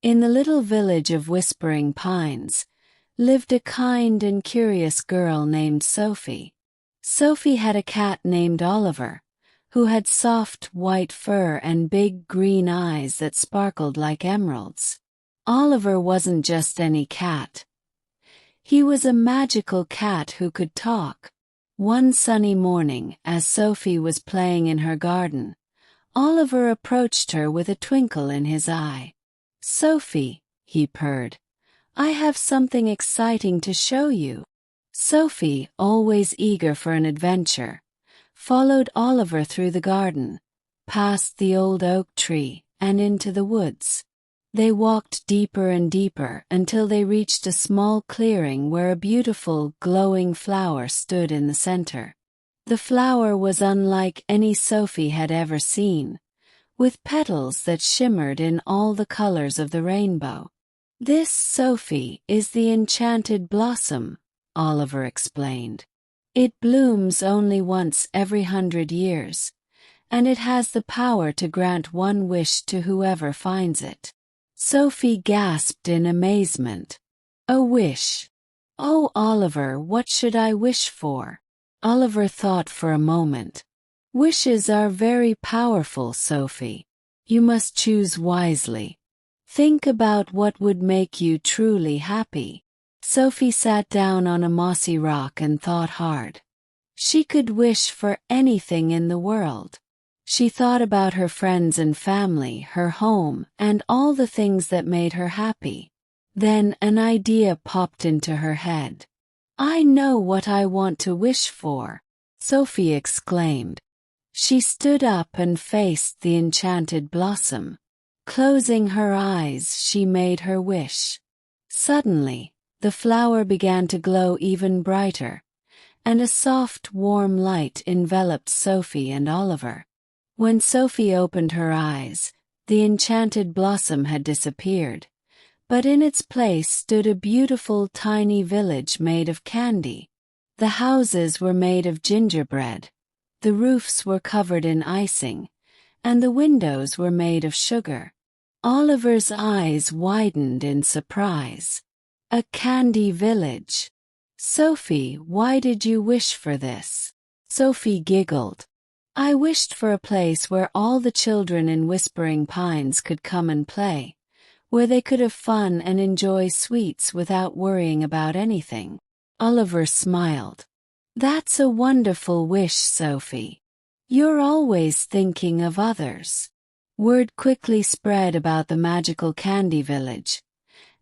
In the little village of Whispering Pines lived a kind and curious girl named Sophie. Sophie had a cat named Oliver, who had soft white fur and big green eyes that sparkled like emeralds. Oliver wasn't just any cat. He was a magical cat who could talk. One sunny morning, as Sophie was playing in her garden, Oliver approached her with a twinkle in his eye. "Sophie," he purred, "I have something exciting to show you." Sophie, always eager for an adventure, followed Oliver through the garden, past the old oak tree, and into the woods. They walked deeper and deeper until they reached a small clearing where a beautiful, glowing flower stood in the center. The flower was unlike any Sophie had ever seen, with petals that shimmered in all the colors of the rainbow. "This, Sophie, is the enchanted blossom," Oliver explained. "It blooms only once every 100 years, and it has the power to grant one wish to whoever finds it." Sophie gasped in amazement. "A wish? Oh, Oliver, what should I wish for?" Oliver thought for a moment. "Wishes are very powerful, Sophie. You must choose wisely. Think about what would make you truly happy." Sophie sat down on a mossy rock and thought hard. She could wish for anything in the world. She thought about her friends and family, her home, and all the things that made her happy. Then an idea popped into her head. "I know what I want to wish for," Sophie exclaimed. She stood up and faced the enchanted blossom. Closing her eyes, she made her wish. Suddenly, the flower began to glow even brighter, and a soft, warm light enveloped Sophie and Oliver. When Sophie opened her eyes, the enchanted blossom had disappeared, but in its place stood a beautiful tiny village made of candy. The houses were made of gingerbread, the roofs were covered in icing, and the windows were made of sugar. Oliver's eyes widened in surprise. "A candy village. Sophie, why did you wish for this?" Sophie giggled. "I wished for a place where all the children in Whispering Pines could come and play, where they could have fun and enjoy sweets without worrying about anything." Oliver smiled. "That's a wonderful wish, Sophie. You're always thinking of others." Word quickly spread about the magical candy village,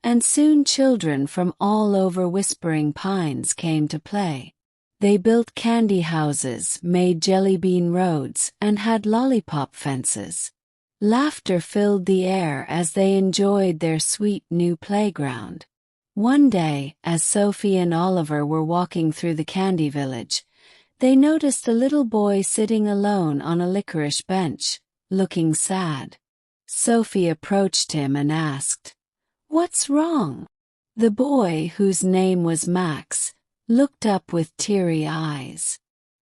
and soon children from all over Whispering Pines came to play. They built candy houses, made jelly bean roads, and had lollipop fences. Laughter filled the air as they enjoyed their sweet new playground. One day, as Sophie and Oliver were walking through the candy village, they noticed a little boy sitting alone on a licorice bench, looking sad. Sophie approached him and asked, "What's wrong?" The boy, whose name was Max, looked up with teary eyes.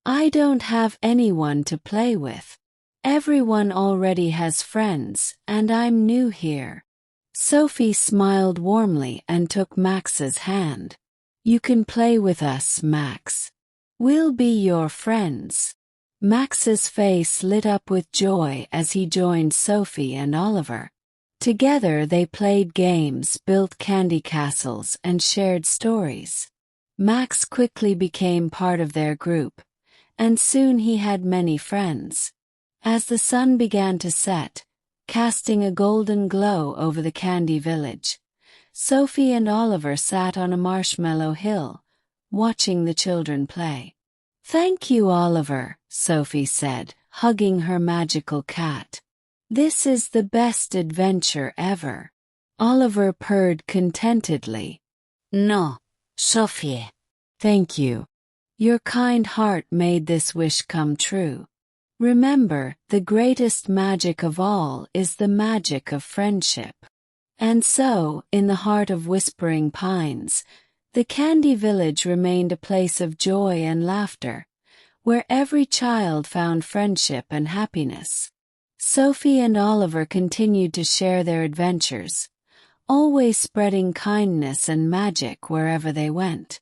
"I don't have anyone to play with. Everyone already has friends, and I'm new here." Sophie smiled warmly and took Max's hand. "You can play with us, Max. We'll be your friends." Max's face lit up with joy as he joined Sophie and Oliver. Together they played games, built candy castles, and shared stories. Max quickly became part of their group, and soon he had many friends. As the sun began to set, casting a golden glow over the candy village, Sophie and Oliver sat on a marshmallow hill, watching the children play. "Thank you, Oliver," Sophie said, hugging her magical cat. "This is the best adventure ever." Oliver purred contentedly. "No, Sophie. Thank you. Your kind heart made this wish come true. Remember, the greatest magic of all is the magic of friendship." And so, in the heart of Whispering Pines, the Candy Village remained a place of joy and laughter, where every child found friendship and happiness. Sophie and Oliver continued to share their adventures, always spreading kindness and magic wherever they went.